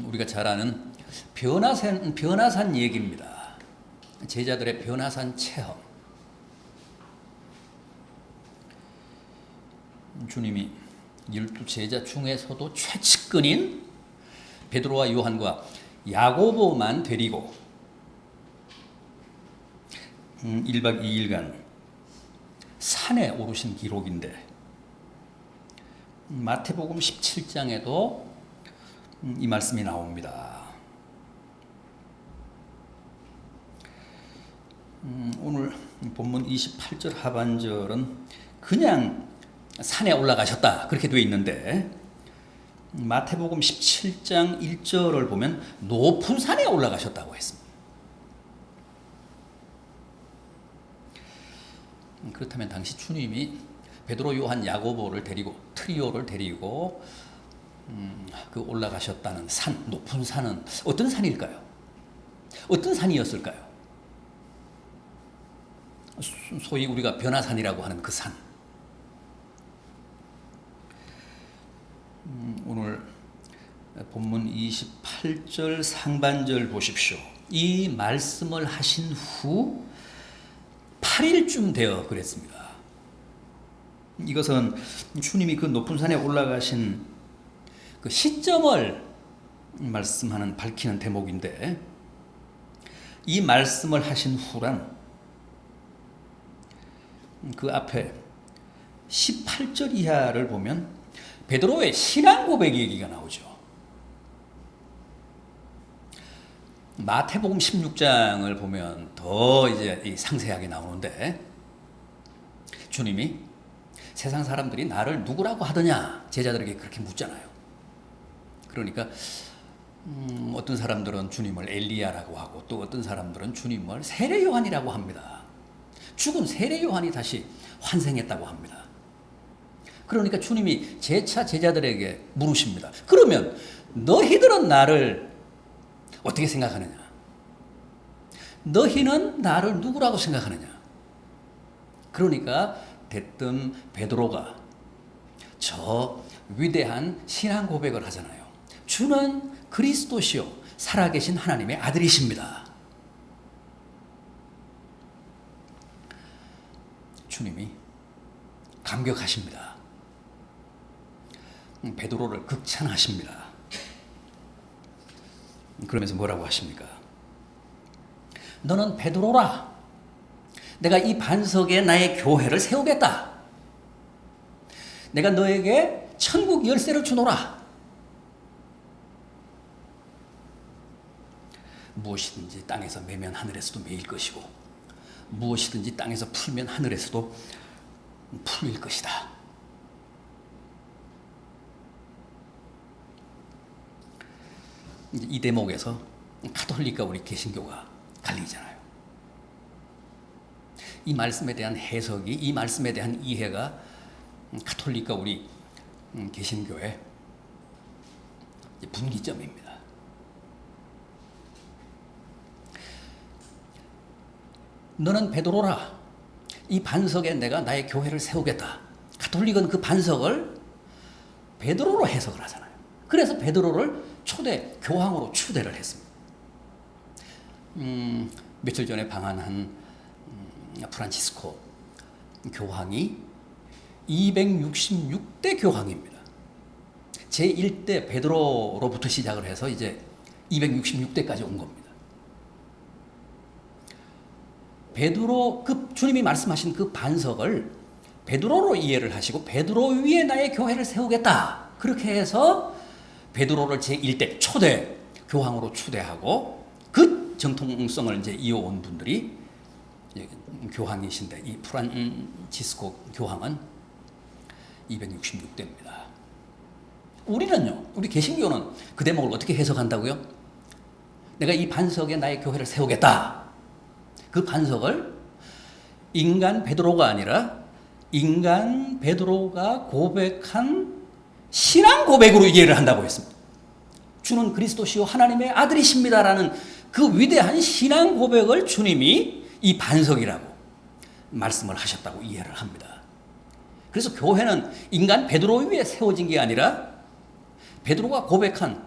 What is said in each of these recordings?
우리가 잘 아는 변화산 얘기입니다. 제자들의 변화산 체험. 주님이 12제자 중에서도 최측근인 베드로와 요한과 야고보만 데리고 1박 2일간 산에 오르신 기록인데, 마태복음 17장에도 이 말씀이 나옵니다. 오늘 본문 28절 하반절은 그냥 산에 올라가셨다 그렇게 되어 있는데, 마태복음 17장 1절을 보면 높은 산에 올라가셨다고 했습니다. 그렇다면 당시 주님이 베드로, 요한, 야고보를 데리고, 트리오를 데리고 그 올라가셨다는 산, 높은 산은 어떤 산일까요? 어떤 산이었을까요? 소위 우리가 변화산이라고 하는 그 산. 오늘 본문 28절 상반절 보십시오. 이 말씀을 하신 후 8일쯤 되어 그랬습니다. 이것은 주님이 그 높은 산에 올라가신 그 시점을 말씀하는, 밝히는 대목인데, 이 말씀을 하신 후란 그 앞에 18절 이하를 보면 베드로의 신앙 고백 얘기가 나오죠. 마태복음 16장을 보면 더 이제 상세하게 나오는데, 주님이 세상 사람들이 나를 누구라고 하더냐 제자들에게 그렇게 묻잖아요. 그러니까 어떤 사람들은 주님을 엘리야라고 하고, 또 어떤 사람들은 주님을 세례 요한이라고 합니다. 죽은 세례 요한이 다시 환생했다고 합니다. 그러니까 주님이 재차 제자들에게 물으십니다. 그러면 너희들은 나를 어떻게 생각하느냐? 너희는 나를 누구라고 생각하느냐? 그러니까 대뜸 베드로가 저 위대한 신앙 고백을 하잖아요. 주는 그리스도시요 살아계신 하나님의 아들이십니다. 주님이 감격하십니다. 베드로를 극찬하십니다. 그러면서 뭐라고 하십니까? 너는 베드로라. 내가 이 반석에 나의 교회를 세우겠다. 내가 너에게 천국 열쇠를 주노라. 무엇이든지 땅에서 매면 하늘에서도 매일 것이고, 무엇이든지 땅에서 풀면 하늘에서도 풀릴 것이다. 이 대목에서 가톨릭과 우리 개신교가 갈리잖아요. 이 말씀에 대한 해석이, 이 말씀에 대한 이해가 가톨릭과 우리 개신교의 분기점입니다. 너는 베드로라. 이 반석에 내가 나의 교회를 세우겠다. 가톨릭은 그 반석을 베드로로 해석을 하잖아요. 그래서 베드로를 교황으로 추대를 했습니다. 며칠 전에 방한한 프란치스코 교황이 266대 교황입니다. 제1대 베드로로부터 시작을 해서 이제 266대까지 온 겁니다. 베드로, 주님이 말씀하신 그 반석을 베드로로 이해를 하시고, 베드로 위에 나의 교회를 세우겠다. 그렇게 해서 베드로를 제1대 초대 교황으로 추대하고, 그 정통성을 이제 이어온 분들이 교황이신데, 이 프란치스코 교황은 266대입니다. 우리는요, 우리 개신교는 그 대목을 어떻게 해석한다고요? 내가 이 반석에 나의 교회를 세우겠다. 그 반석을 인간 베드로가 아니라 인간 베드로가 고백한 신앙 고백으로 이해를 한다고 했습니다. 주는 그리스도시요 하나님의 아들이십니다라는 그 위대한 신앙 고백을 주님이 이 반석이라고 말씀을 하셨다고 이해를 합니다. 그래서 교회는 인간 베드로 위에 세워진 게 아니라 베드로가 고백한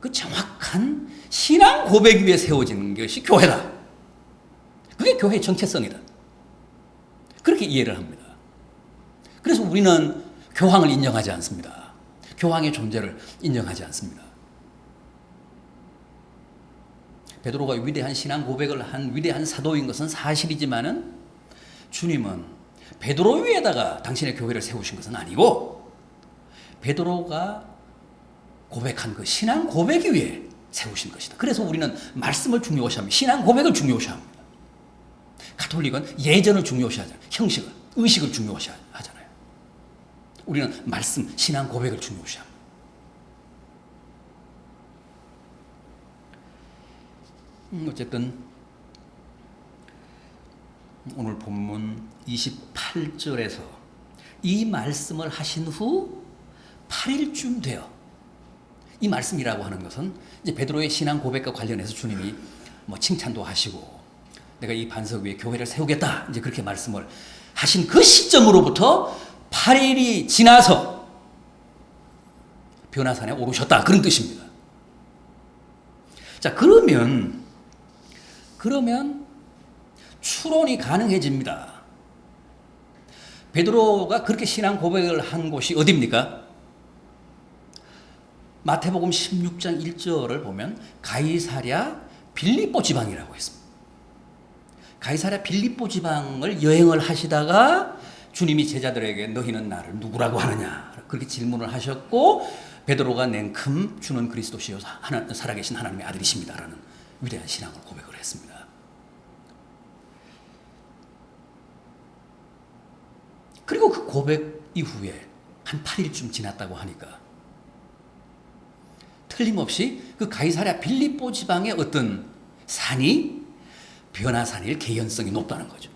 그 정확한 신앙 고백 위에 세워지는 것이 교회다. 그게 교회의 정체성이다. 그렇게 이해를 합니다. 그래서 우리는 교황을 인정하지 않습니다. 교황의 존재를 인정하지 않습니다. 베드로가 위대한 신앙 고백을 한 위대한 사도인 것은 사실이지만은 주님은 베드로 위에다가 당신의 교회를 세우신 것은 아니고 베드로가 고백한 그 신앙 고백 위에 세우신 것이다. 그래서 우리는 말씀을 중요시합니다. 신앙 고백을 중요시합니다. 가톨릭은 예전을 중요시하잖아요. 형식을, 의식을 중요시하잖아요. 우리는 말씀, 신앙 고백을 중요시합니다. 어쨌든 오늘 본문 28절에서 이 말씀을 하신 후 8일쯤 되어, 이 말씀이라고 하는 것은 이제 베드로의 신앙 고백과 관련해서 주님이 뭐 칭찬도 하시고 내가 이 반석 위에 교회를 세우겠다 이제 그렇게 말씀을 하신 그 시점으로부터 8일이 지나서 변화산에 오르셨다 그런 뜻입니다. 자, 그러면 추론이 가능해집니다. 베드로가 그렇게 신앙 고백을 한 곳이 어디입니까? 마태복음 16장 1절을 보면 가이사랴 빌립보 지방이라고 했습니다. 가이사랴 빌립보 지방을 여행을 하시다가 주님이 제자들에게 너희는 나를 누구라고 하느냐 그렇게 질문을 하셨고 베드로가 냉큼 주는 그리스도시요 살아계신 하나님의 아들이십니다라는 위대한 신앙을 고백을 했습니다. 그리고 그 고백 이후에 한 8일쯤 지났다고 하니까 틀림없이 그 가이사랴 빌립보 지방의 어떤 산이 변화산일 개연성이 높다는 거죠.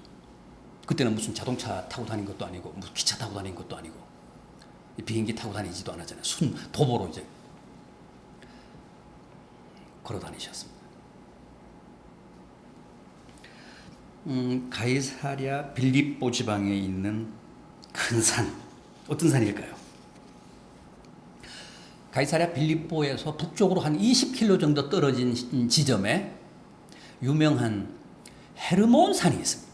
그때는 무슨 자동차 타고 다닌 것도 아니고 무슨 기차 타고 다닌 것도 아니고 비행기 타고 다니지도 않았잖아요. 도보로 이제 걸어 다니셨습니다. 가이사랴 빌립보 지방에 있는 큰 산, 어떤 산일까요? 가이사랴 빌립보에서 북쪽으로 한 20km 정도 떨어진 지점에 유명한 헤르몬 산이 있습니다.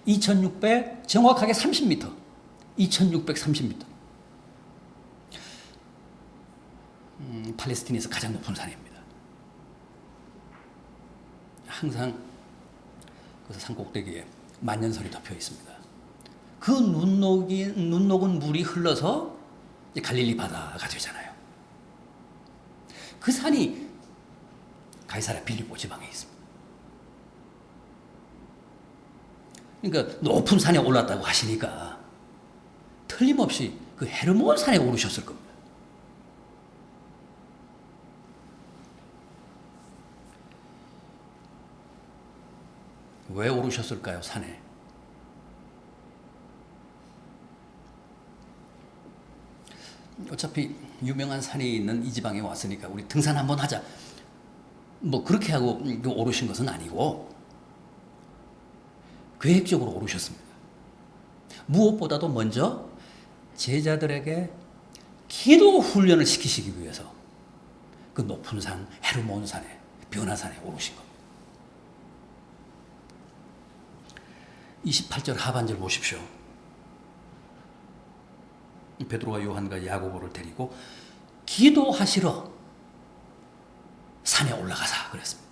2600, 정확하게 30m, 2630m. 팔레스틴에서 가장 높은 산입니다. 항상 그 산 꼭대기에 만년설이 덮여 있습니다. 그 눈 녹은 물이 흘러서 갈릴리 바다가 되잖아요. 그 산이 가이사랴 빌립보 지방에 있습니다. 그러니까 높은 산에 올랐다고 하시니까 틀림없이 그 헤르몬 산에 오르셨을 겁니다. 왜 오르셨을까요, 산에? 어차피 유명한 산이 있는 이 지방에 왔으니까 우리 등산 한번 하자. 뭐 그렇게 하고 오르신 것은 아니고 계획적으로 오르셨습니다. 무엇보다도 먼저 제자들에게 기도 훈련을 시키시기 위해서 그 높은 산 헤르몬 산에 변화산에 오르신 겁니다. 28절 하반절 보십시오. 베드로와 요한과 야고보를 데리고 기도하시러 산에 올라가자 그랬습니다.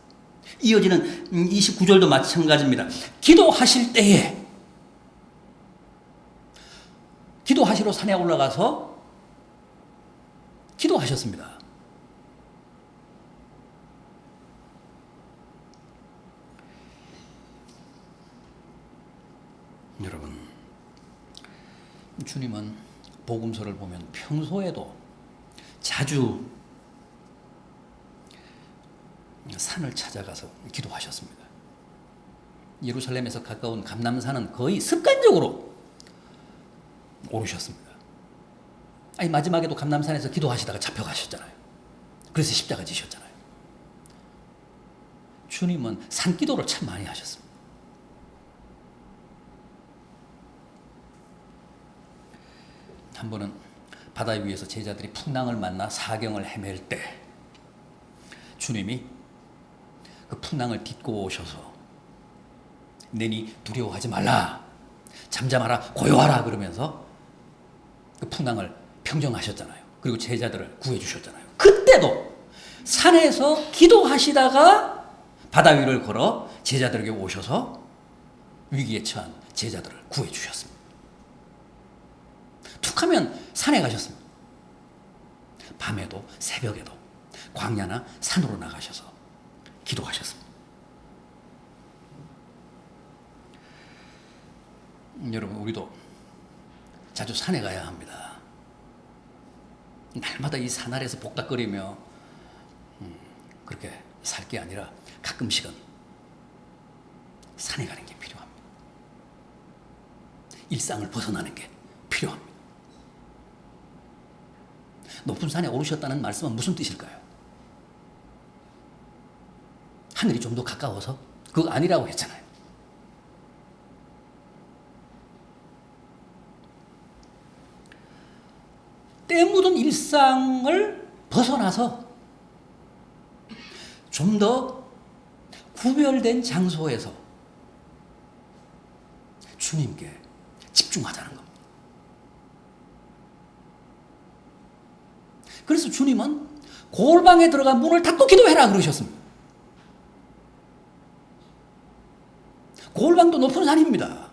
이어지는 29절도 마찬가지입니다. 기도하실 때에 기도하시러 산에 올라가서 기도하셨습니다. 여러분, 주님은 복음서를 보면 평소에도 자주 산을 찾아가서 기도하셨습니다. 예루살렘에서 가까운 감람산은 거의 습관적으로 오르셨습니다. 아니 마지막에도 감람산에서 기도하시다가 잡혀가셨잖아요. 그래서 십자가 지셨잖아요. 주님은 산기도를 참 많이 하셨습니다. 한 번은 바다 위에서 제자들이 풍랑을 만나 사경을 헤맬 때 주님이 그 풍랑을 딛고 오셔서 내니 두려워하지 말라, 잠잠하라, 고요하라 그러면서 그 풍랑을 평정하셨잖아요. 그리고 제자들을 구해주셨잖아요. 그때도 산에서 기도하시다가 바다 위를 걸어 제자들에게 오셔서 위기에 처한 제자들을 구해주셨습니다. 툭하면 산에 가셨습니다. 밤에도 새벽에도 광야나 산으로 나가셔서 기도하셨습니다. 여러분, 우리도 자주 산에 가야 합니다. 날마다 이 산 아래에서 복닥거리며 그렇게 살 게 아니라 가끔씩은 산에 가는 게 필요합니다. 일상을 벗어나는 게 필요합니다. 높은 산에 오르셨다는 말씀은 무슨 뜻일까요? 하늘이 좀 더 가까워서? 그거 아니라고 했잖아요. 때 묻은 일상을 벗어나서 좀 더 구별된 장소에서 주님께 집중하자는 겁니다. 그래서 주님은 골방에 들어가 문을 닫고 기도해라 그러셨습니다. 골방도 높은 산입니다.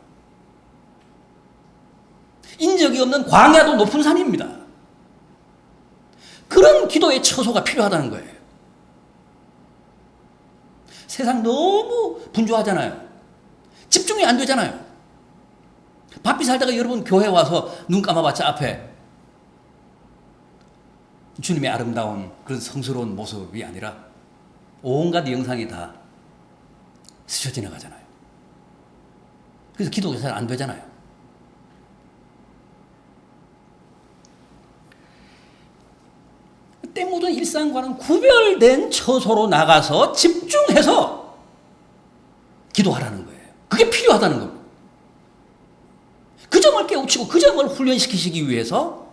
인적이 없는 광야도 높은 산입니다. 그런 기도의 처소가 필요하다는 거예요. 세상 너무 분주하잖아요. 집중이 안 되잖아요. 바삐 살다가 여러분 교회 와서 눈 감아봤자 앞에 주님의 아름다운 그런 성스러운 모습이 아니라 온갖 영상이 다 스쳐 지나가잖아요. 그래서 기도가 잘 안 되잖아요. 때 묻은 일상과는 구별된 처소로 나가서 집중해서 기도하라는 거예요. 그게 필요하다는 겁니다. 그 점을 깨우치고 그 점을 훈련시키시기 위해서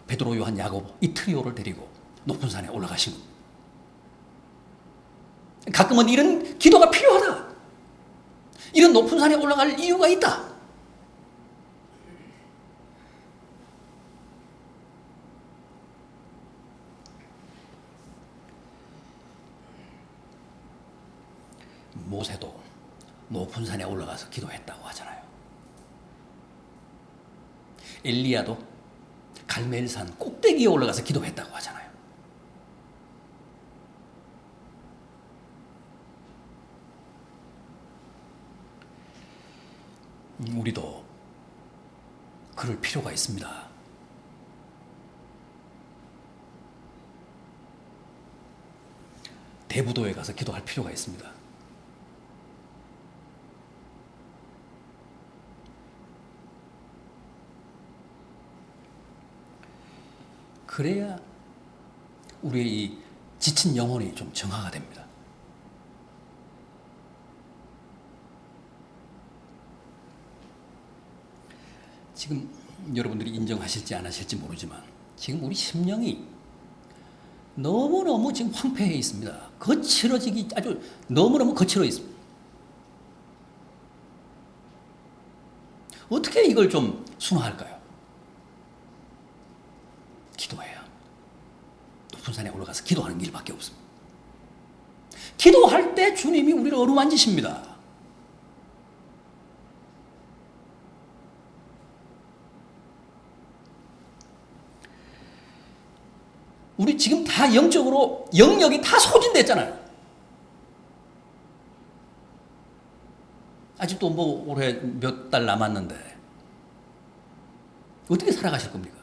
베드로, 요한, 야고보 이 트리오를 데리고 높은 산에 올라가신 겁니다. 가끔은 이런 기도가 필요하다. 이런 높은 산에 올라갈 이유가 있다. 모세도 높은 산에 올라가서 기도했다고 하잖아요. 엘리야도 갈멜산 꼭대기에 올라가서 기도했다고 하잖아요. 우리도 그럴 필요가 있습니다. 대부도에 가서 기도할 필요가 있습니다. 그래야 우리의 이 지친 영혼이 좀 정화가 됩니다. 지금 여러분들이 인정하실지 안 하실지 모르지만 지금 우리 심령이 너무너무 지금 황폐해 있습니다. 거칠어지기 아주 너무너무 거칠어 있습니다. 어떻게 이걸 좀 순화할까요? 기도해야 높은 산에 올라가서 기도하는 일밖에 없습니다. 기도할 때 주님이 우리를 어루만지십니다. 우리 지금 다 영적으로 영역이 다 소진됐잖아요. 아직도 뭐 올해 몇 달 남았는데 어떻게 살아가실 겁니까?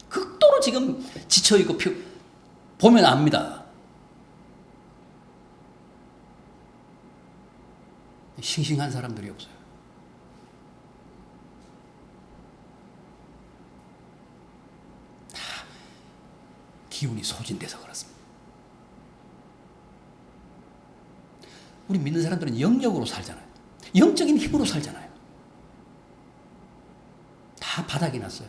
극도로 지금 지쳐있고 보면 압니다. 싱싱한 사람들이 없어요. 다 기운이 소진돼서 그렇습니다. 우리 믿는 사람들은 영적으로 살잖아요. 영적인 힘으로 살잖아요. 다 바닥이 났어요.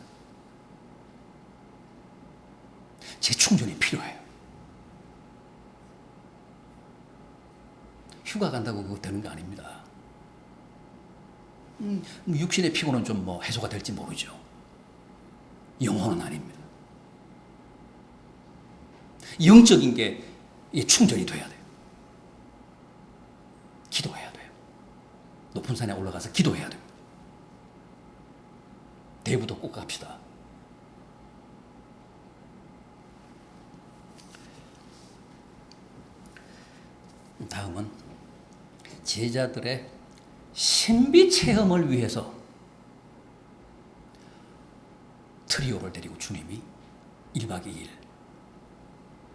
재충전이 필요해요. 휴가 간다고 그거 되는 거 아닙니다. 육신의 피곤은 좀 뭐 해소가 될지 모르죠. 영혼은 아닙니다. 영적인 게 충전이 돼야 돼요. 기도해야 돼요. 높은 산에 올라가서 기도해야 돼요. 대부도 꼭 갑시다. 다음은 제자들의 신비 체험을 위해서 트리오를 데리고 주님이 1박 2일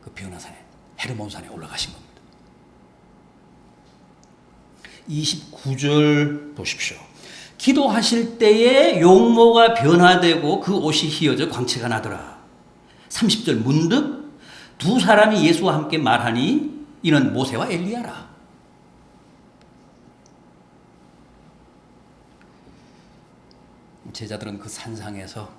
그 변화산에 헤르몬산에 올라가신 겁니다. 29절 보십시오. 기도하실 때에 용모가 변화되고 그 옷이 휘어져 광채가 나더라. 30절 문득 두 사람이 예수와 함께 말하니 이는 모세와 엘리야라. 제자들은 그 산상에서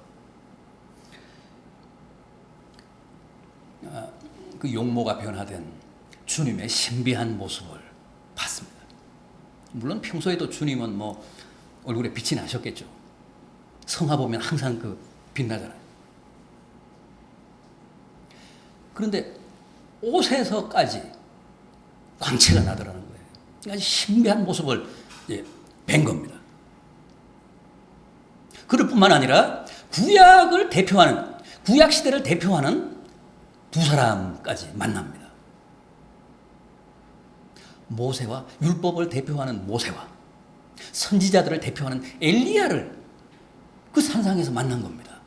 그 용모가 변화된 주님의 신비한 모습을 봤습니다. 물론 평소에도 주님은 뭐 얼굴에 빛이 나셨겠죠. 성화 보면 항상 그 빛나잖아요. 그런데 옷에서까지 광채가 나더라는 거예요. 아주 신비한 모습을 뵌 겁니다. 그럴 뿐만 아니라 구약을 대표하는, 구약 시대를 대표하는 두 사람까지 만납니다. 모세와, 율법을 대표하는 모세와 선지자들을 대표하는 엘리야를 그 산상에서 만난 겁니다.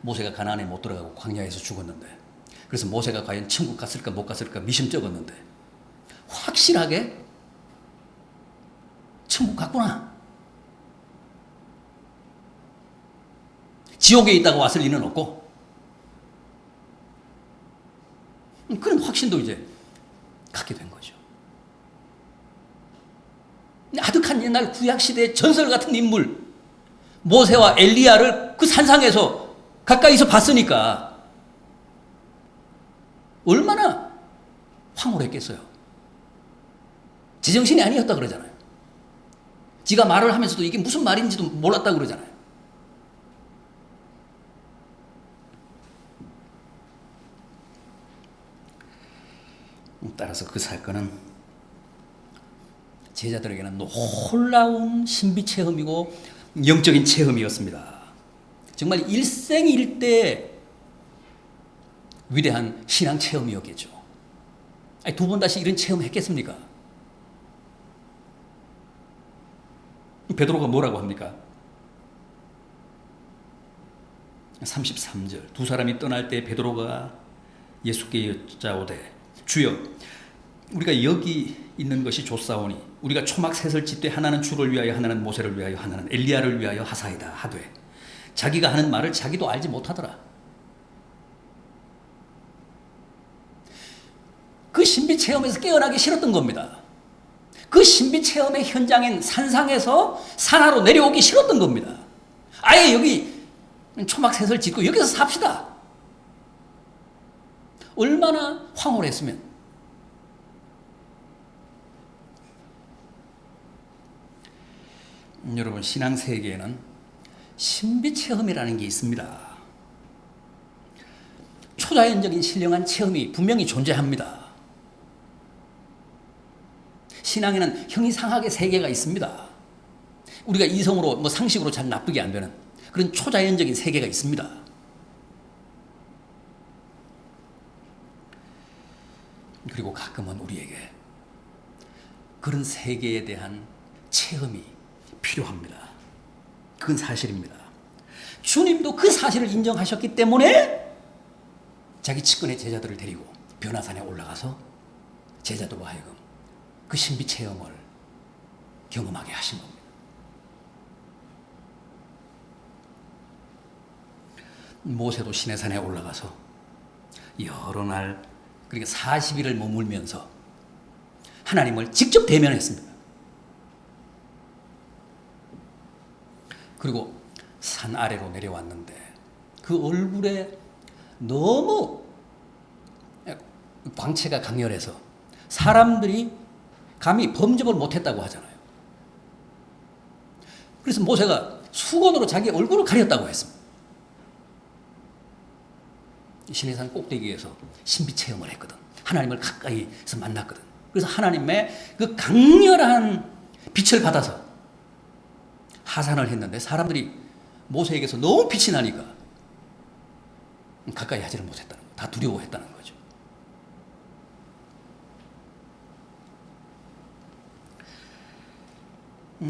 모세가 가나안에 못 들어가고 광야에서 죽었는데, 그래서 모세가 과연 천국 갔을까 못 갔을까 미심쩍었는데 확실하게 천국 갔구나, 지옥에 있다가 왔을 리는 없고, 그런 확신도 이제 갖게 된 거죠. 아득한 옛날 구약시대의 전설 같은 인물 모세와 엘리야를 그 산상에서 가까이서 봤으니까 얼마나 황홀했겠어요. 제정신이 아니었다 그러잖아요. 지가 말을 하면서도 이게 무슨 말인지도 몰랐다 그러잖아요. 따라서 그 사건은 제자들에게는 놀라운 신비 체험이고 영적인 체험이었습니다. 정말 일생일대 위대한 신앙 체험이었겠죠. 두 번 다시 이런 체험 했겠습니까? 베드로가 뭐라고 합니까? 33절 두 사람이 떠날 때 베드로가 예수께 여짜오되 주여 우리가 여기 있는 것이 좋사오니 우리가 초막 셋을 짓되 하나는 주를 위하여 하나는 모세를 위하여 하나는 엘리야를 위하여 하사이다 하되 자기가 하는 말을 자기도 알지 못하더라. 그 신비 체험에서 깨어나기 싫었던 겁니다. 그 신비 체험의 현장인 산상에서 산하로 내려오기 싫었던 겁니다. 아예 여기 초막 셋을 짓고 여기서 삽시다. 얼마나 황홀했으면. 여러분, 신앙 세계에는 신비 체험이라는 게 있습니다. 초자연적인 신령한 체험이 분명히 존재합니다. 신앙에는 형이상학의 세계가 있습니다. 우리가 이성으로 뭐 상식으로 잘 납득이 안 되는 그런 초자연적인 세계가 있습니다. 그리고 가끔은 우리에게 그런 세계에 대한 체험이 필요합니다. 그건 사실입니다. 주님도 그 사실을 인정하셨기 때문에 자기 측근의 제자들을 데리고 변화산에 올라가서 제자들로 하여금 그 신비 체험을 경험하게 하신 겁니다. 모세도 시내산에 올라가서 여러 날, 그러니까 40일을 머물면서 하나님을 직접 대면했습니다. 그리고 산 아래로 내려왔는데 그 얼굴에 너무 광채가 강렬해서 사람들이 감히 범접을 못했다고 하잖아요. 그래서 모세가 수건으로 자기 얼굴을 가렸다고 했습니다. 시내산 꼭대기에서 신비 체험을 했거든. 하나님을 가까이서 만났거든. 그래서 하나님의 그 강렬한 빛을 받아서 하산을 했는데 사람들이 모세에게서 너무 빛이 나니까 가까이 하지를 못했다는 거예요. 다 두려워했다는 거죠.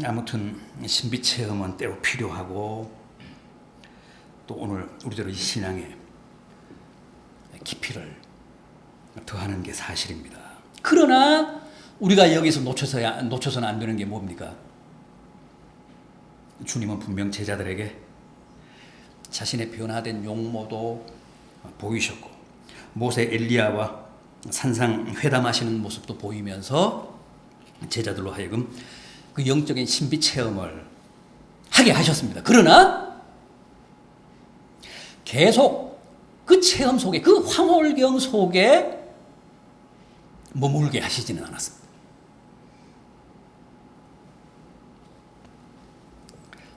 아무튼 신비 체험은 때로 필요하고 또 오늘 우리들의 신앙에 깊이를 더하는 게 사실입니다. 그러나 우리가 여기서 놓쳐서는 안 되는 게 뭡니까? 주님은 분명 제자들에게 자신의 변화된 용모도 보이셨고 모세 엘리야와 산상 회담하시는 모습도 보이면서 제자들로 하여금 그 영적인 신비 체험을 하게 하셨습니다. 그러나 계속 그 체험 속에 그 황홀경 속에 머물게 하시지는 않았습니다.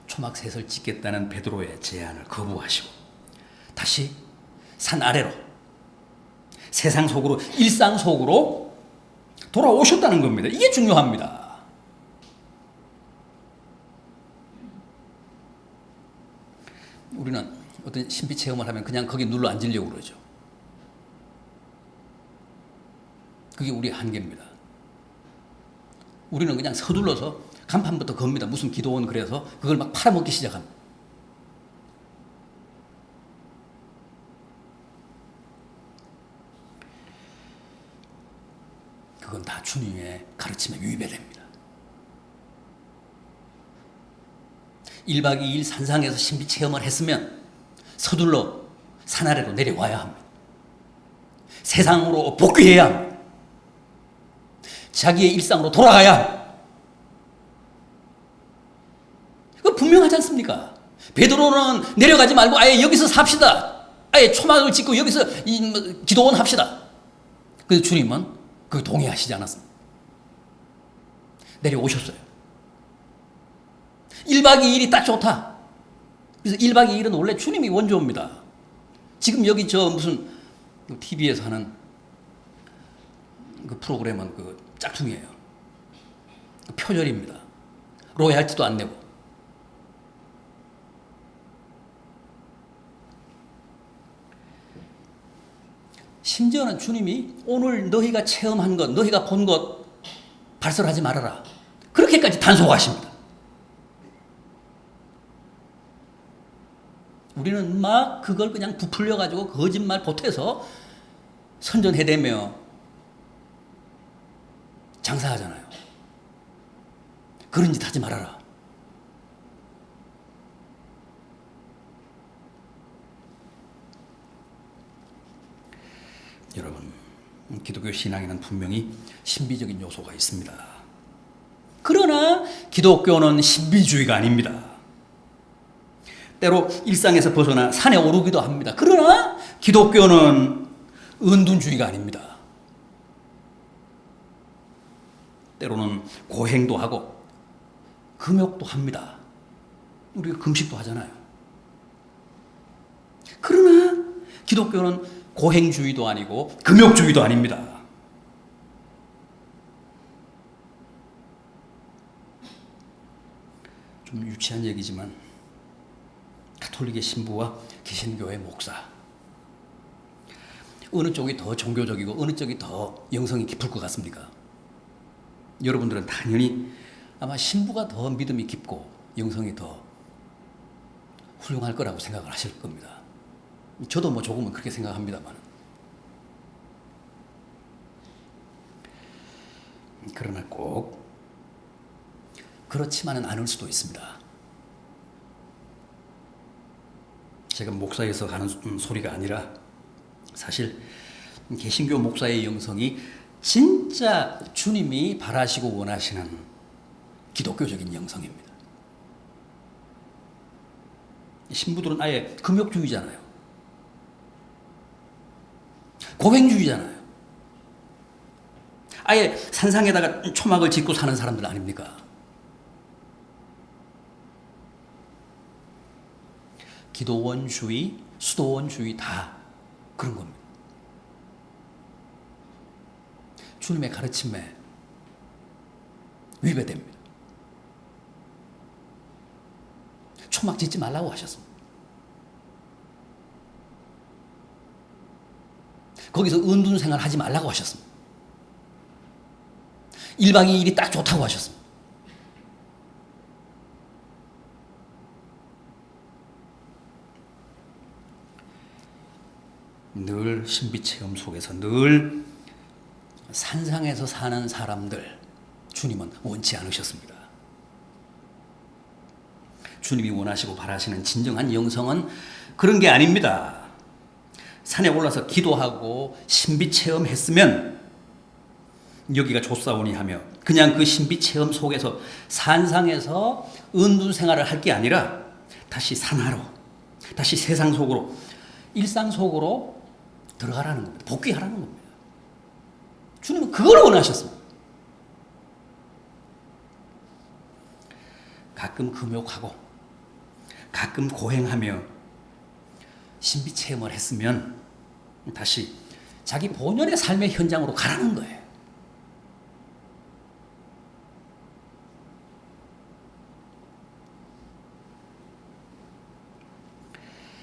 초막셋을 찍겠다는 베드로의 제안을 거부하시고 다시 산 아래로 세상 속으로 일상 속으로 돌아오셨다는 겁니다. 이게 중요합니다. 우리는 어떤 신비 체험을 하면 그냥 거기 눌러 앉으려고 그러죠. 그게 우리의 한계입니다. 우리는 그냥 서둘러서 간판부터 겁니다. 무슨 기도원 그래서 그걸 막 팔아먹기 시작합니다. 그건 다 주님의 가르침에 위배됩니다. 1박 2일 산상에서 신비 체험을 했으면 서둘러 산 아래로 내려와야 합니다. 세상으로 복귀해야 합니다. 자기의 일상으로 돌아가야 합니다. 그거 분명하지 않습니까? 베드로는 내려가지 말고 아예 여기서 삽시다. 아예 초막을 짓고 여기서 기도원 합시다. 그래서 주님은 그 동의하시지 않았습니다. 내려오셨어요. 1박 2일이 딱 좋다. 그래서 1박 2일은 원래 주님이 원조입니다. 지금 여기 무슨 TV에서 하는 그 프로그램은 그 짝퉁이에요. 표절입니다. 로얄티도 안 내고. 심지어는 주님이 오늘 너희가 체험한 것, 너희가 본 것 발설하지 말아라. 그렇게까지 단속하십니다. 우리는 막 그걸 그냥 부풀려가지고 거짓말 보태서 선전해대며 장사하잖아요. 그런 짓 하지 말아라. 여러분, 기독교 신앙에는 분명히 신비적인 요소가 있습니다. 그러나 기독교는 신비주의가 아닙니다. 때로 일상에서 벗어나 산에 오르기도 합니다. 그러나 기독교는 은둔주의가 아닙니다. 때로는 고행도 하고 금욕도 합니다. 우리가 금식도 하잖아요. 그러나 기독교는 고행주의도 아니고 금욕주의도 아닙니다. 좀 유치한 얘기지만 가톨릭의 신부와 개신교의 목사 어느 쪽이 더 종교적이고 어느 쪽이 더 영성이 깊을 것 같습니까? 여러분들은 당연히 아마 신부가 더 믿음이 깊고 영성이 더 훌륭할 거라고 생각을 하실 겁니다. 저도 조금은 그렇게 생각합니다만. 그러나 꼭 그렇지만은 않을 수도 있습니다. 제가 목사에서 하는 소리가 아니라 사실 개신교 목사의 영성이 진짜 주님이 바라시고 원하시는 기독교적인 영성입니다. 신부들은 아예 금욕주의잖아요. 고행주의잖아요. 아예 산상에다가 초막을 짓고 사는 사람들 아닙니까? 기도원주의, 수도원주의 다 그런 겁니다. 주님의 가르침에 위배됩니다. 초막 짓지 말라고 하셨습니다. 거기서 은둔 생활 하지 말라고 하셨습니다. 1박 2일이 딱 좋다고 하셨습니다. 늘 신비체험 속에서 늘 산상에서 사는 사람들 주님은 원치 않으셨습니다. 주님이 원하시고 바라시는 진정한 영성은 그런 게 아닙니다. 산에 올라서 기도하고 신비체험했으면 여기가 좋사오니 하며 그냥 그 신비체험 속에서 산상에서 은둔 생활을 할 게 아니라 다시 산하로, 다시 세상 속으로, 일상 속으로 들어가라는 겁니다. 복귀하라는 겁니다. 주님은 그걸 원하셨습니다. 가끔 금욕하고 가끔 고행하며 신비체험을 했으면 다시 자기 본연의 삶의 현장으로 가라는 거예요.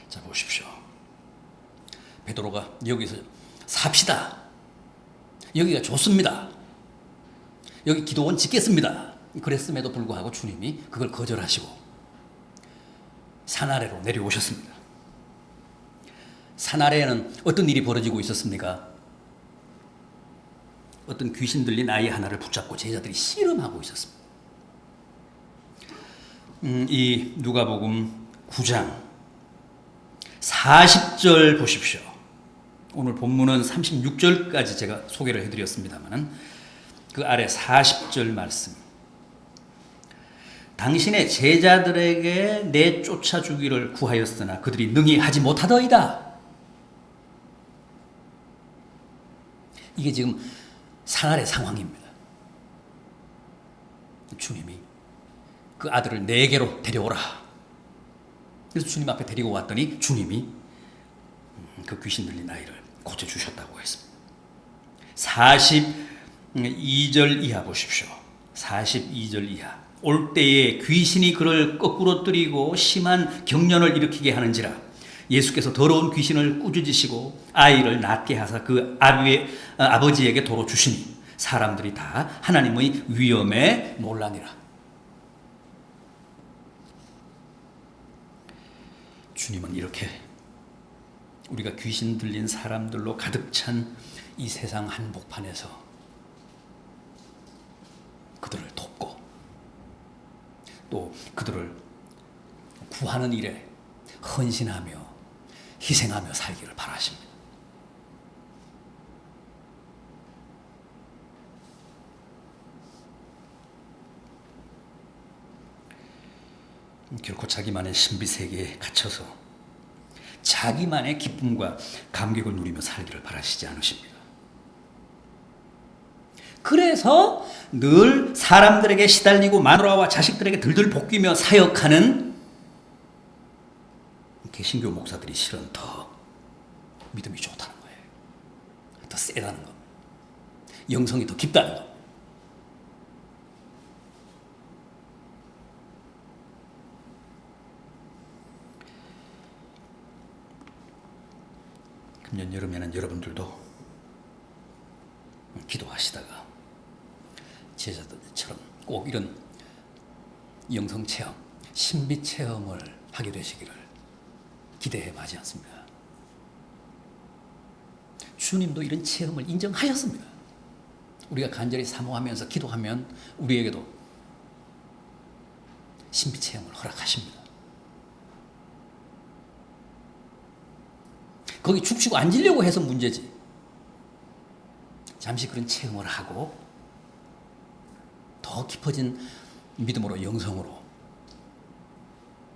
자, 보십시오. 베드로가 여기서 삽시다. 여기가 좋습니다. 여기 기도원 짓겠습니다. 그랬음에도 불구하고 주님이 그걸 거절하시고 산 아래로 내려오셨습니다. 산 아래에는 어떤 일이 벌어지고 있었습니까? 어떤 귀신 들린 아이 하나를 붙잡고 제자들이 씨름하고 있었습니다. 이 누가복음 9장 40절 보십시오. 오늘 본문은 36절까지 제가 소개를 해드렸습니다만 그 아래 40절 말씀. 당신의 제자들에게 내쫓아 주기를 구하였으나 그들이 능히 하지 못하더이다. 이게 지금 산 아래 상황입니다. 주님이 그 아들을 내게로 데려오라. 그래서 주님 앞에 데리고 왔더니 주님이 그 귀신 들린 아이를 고쳐주셨다고 했습니다. 42절 이하 보십시오. 42절 이하. 올 때에 귀신이 그를 거꾸로 뜨리고 심한 경련을 일으키게 하는지라 예수께서 더러운 귀신을 꾸짖으시고 아이를 낫게 하사 그 아버지에게 도로 주시니 사람들이 다 하나님의 위엄에 놀라니라. 주님은 이렇게 우리가 귀신 들린 사람들로 가득 찬 이 세상 한복판에서 그들을 돕고 또 그들을 구하는 일에 헌신하며 희생하며 살기를 바라십니다. 결코 자기만의 신비세계에 갇혀서 자기만의 기쁨과 감격을 누리며 살기를 바라시지 않으십니다. 그래서 늘 사람들에게 시달리고 마누라와 자식들에게 들들 볶이며 사역하는 개신교 목사들이 실은 더 믿음이 좋다는 거예요. 더 세다는 겁니다. 영성이 더 깊다는 겁니다. 금년 여름에는 여러분들도 기도하시다가 제자들처럼 꼭 이런 영성체험, 신비체험을 하게 되시기를 기대해 마지 않습니다. 주님도 이런 체험을 인정하셨습니다. 우리가 간절히 사모하면서 기도하면 우리에게도 신비체험을 허락하십니다. 거기 죽치고 앉으려고 해서 문제지. 잠시 그런 체험을 하고 더 깊어진 믿음으로 영성으로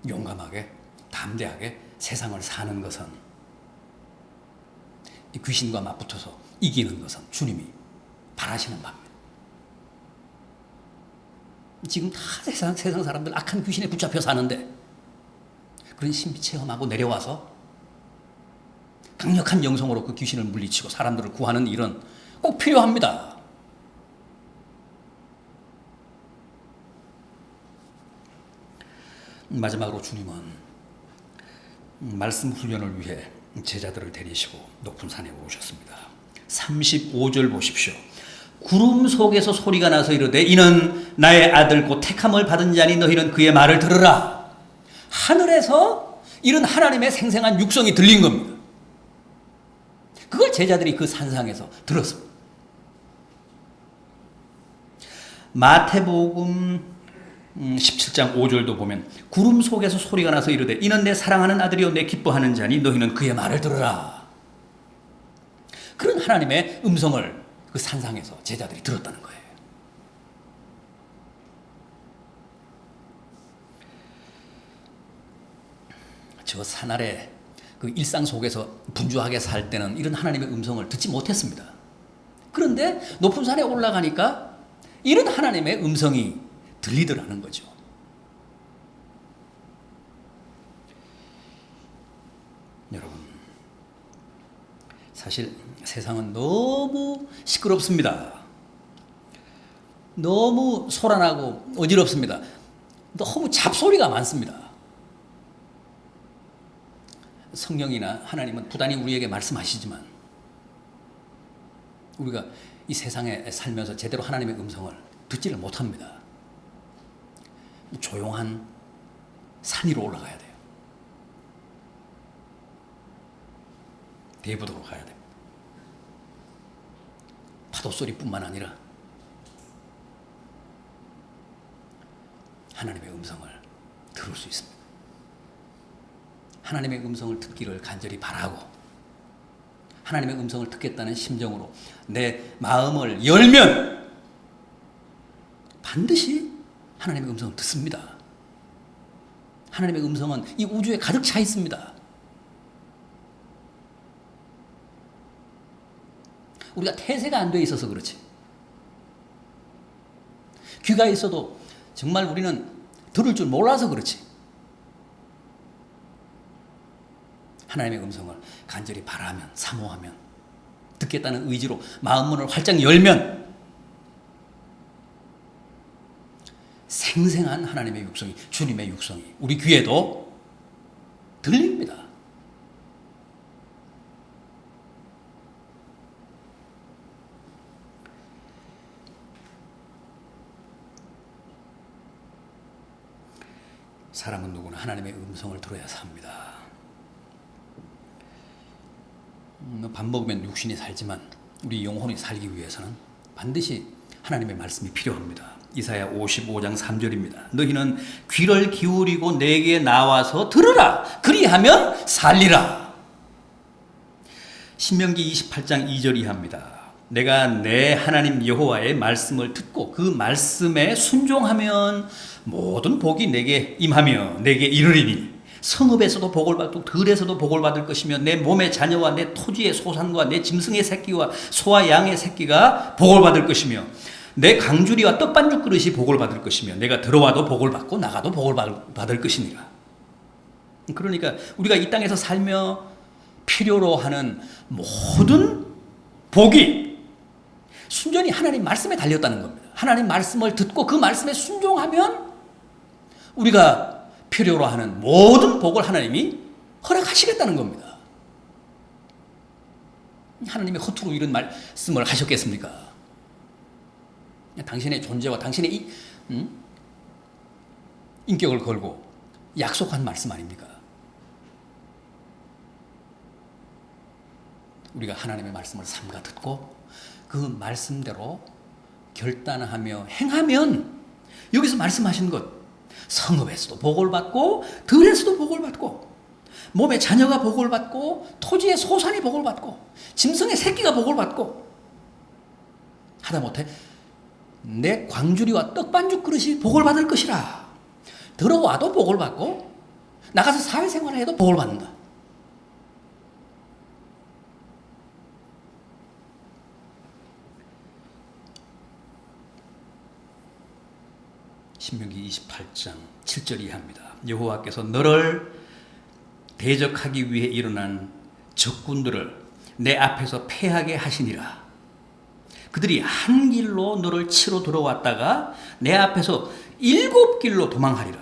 용감하게 담대하게 세상을 사는 것은, 이 귀신과 맞붙어서 이기는 것은 주님이 바라시는 바입니다. 지금 다 세상 사람들 악한 귀신에 붙잡혀 사는데 그런 신비 체험하고 내려와서 강력한 영성으로 그 귀신을 물리치고 사람들을 구하는 일은 꼭 필요합니다. 마지막으로 주님은 말씀 훈련을 위해 제자들을 데리시고 높은 산에 오셨습니다. 35절 보십시오. 구름 속에서 소리가 나서 이르되 이는 나의 아들 곧 택함을 받은 자니 너희는 그의 말을 들으라. 하늘에서 이런 하나님의 생생한 육성이 들린 겁니다. 그걸 제자들이 그 산상에서 들었습니다. 마태복음 17장 5절도 보면 구름 속에서 소리가 나서 이르되 이는 내 사랑하는 아들이요 내 기뻐하는 자니 너희는 그의 말을 들으라. 그런 하나님의 음성을 그 산상에서 제자들이 들었다는 거예요. 저 산 아래 그 일상 속에서 분주하게 살 때는 이런 하나님의 음성을 듣지 못했습니다. 그런데 높은 산에 올라가니까 이런 하나님의 음성이 들리더라는 거죠. 여러분, 사실 세상은 너무 시끄럽습니다. 너무 소란하고 어지럽습니다. 너무 잡소리가 많습니다. 성령이나 하나님은 부단히 우리에게 말씀하시지만 우리가 이 세상에 살면서 제대로 하나님의 음성을 듣지를 못합니다. 조용한 산 위로 올라가야 돼요. 대부도로 가야 됩니다. 파도 소리뿐만 아니라 하나님의 음성을 들을 수 있습니다. 하나님의 음성을 듣기를 간절히 바라고 하나님의 음성을 듣겠다는 심정으로 내 마음을 열면 반드시 하나님의 음성을 듣습니다. 하나님의 음성은 이 우주에 가득 차 있습니다. 우리가 태세가 안 돼 있어서 그렇지. 귀가 있어도 정말 우리는 들을 줄 몰라서 그렇지. 하나님의 음성을 간절히 바라면, 사모하면, 듣겠다는 의지로 마음문을 활짝 열면 생생한 하나님의 육성이, 주님의 육성이 우리 귀에도 들립니다. 사람은 누구나 하나님의 음성을 들어야 삽니다. 밥 먹으면 육신이 살지만 우리 영혼이 살기 위해서는 반드시 하나님의 말씀이 필요합니다. 이사야 55장 3절입니다. 너희는 귀를 기울이고 내게 나와서 들으라. 그리하면 살리라. 신명기 28장 2절 이하입니다. 내가 내 하나님 여호와의 말씀을 듣고 그 말씀에 순종하면 모든 복이 내게 임하며 내게 이르리니 성읍에서도 복을 받고 들에서도 복을 받을 것이며 내 몸의 자녀와 내 토지의 소산과 내 짐승의 새끼와 소와 양의 새끼가 복을 받을 것이며 내 강주리와 떡반죽 그릇이 복을 받을 것이며 내가 들어와도 복을 받고 나가도 복을 받을 것이니라. 그러니까 우리가 이 땅에서 살며 필요로 하는 모든 복이 순전히 하나님 말씀에 달렸다는 겁니다. 하나님 말씀을 듣고 그 말씀에 순종하면 우리가 필요로 하는 모든 복을 하나님이 허락하시겠다는 겁니다. 하나님이 허투루 이런 말씀을 하셨겠습니까? 당신의 존재와 당신의 인격을 걸고 약속한 말씀 아닙니까? 우리가 하나님의 말씀을 삼가 듣고 그 말씀대로 결단하며 행하면 여기서 말씀하신 것 성읍에서도 복을 받고 들에서도 복을 받고 몸의 자녀가 복을 받고 토지의 소산이 복을 받고 짐승의 새끼가 복을 받고 하다못해 내 광주리와 떡반죽 그릇이 복을 받을 것이라. 들어와도 복을 받고 나가서 사회생활을 해도 복을 받는다. 신명기 28장 7절 이하입니다. 여호와께서 너를 대적하기 위해 일어난 적군들을 내 앞에서 패하게 하시니라. 그들이 한 길로 너를 치러 들어왔다가 내 앞에서 7길로 도망하리라.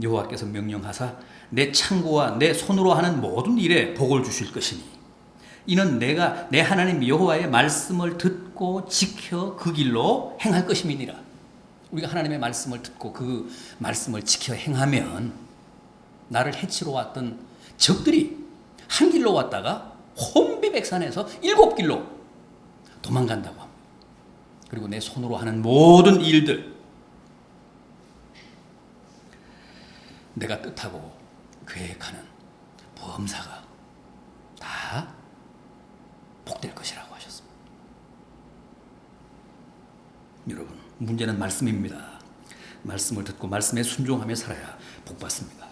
여호와께서 명령하사 내 창고와 내 손으로 하는 모든 일에 복을 주실 것이니 이는 내가 내 하나님 여호와의 말씀을 듣고 지켜 그 길로 행할 것임이니라. 우리가 하나님의 말씀을 듣고 그 말씀을 지켜 행하면 나를 해치러 왔던 적들이 한 길로 왔다가 혼비백산에서 7길로 도망간다고 합니다. 그리고 내 손으로 하는 모든 일들, 내가 뜻하고 계획하는 범사가 다 복될 것이라고 하셨습니다. 여러분, 문제는 말씀입니다. 말씀을 듣고 말씀에 순종하며 살아야 복받습니다.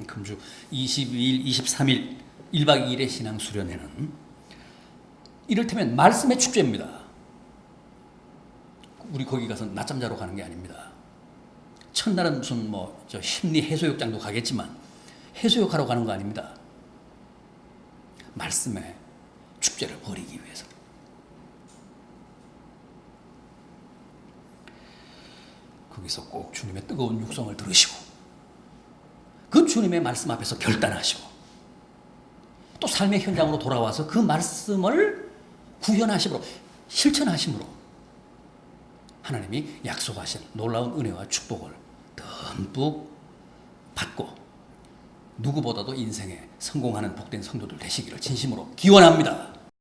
금주 22일, 23일 1박 2일의 신앙 수련회는 이를테면 말씀의 축제입니다. 우리 거기 가서 낮잠 자러 가는 게 아닙니다. 첫날은 무슨 저 심리 해소욕장도 가겠지만 해소욕하러 가는 거 아닙니다. 말씀의 축제를 벌이기 위해서. 거기서 꼭 주님의 뜨거운 육성을 들으시고 그 주님의 말씀 앞에서 결단하시고 또 삶의 현장으로 돌아와서 그 말씀을 구현하심으로 실천하심으로 하나님이 약속하신 놀라운 은혜와 축복을 듬뿍 받고 누구보다도 인생에 성공하는 복된 성도들 되시기를 진심으로 기원합니다.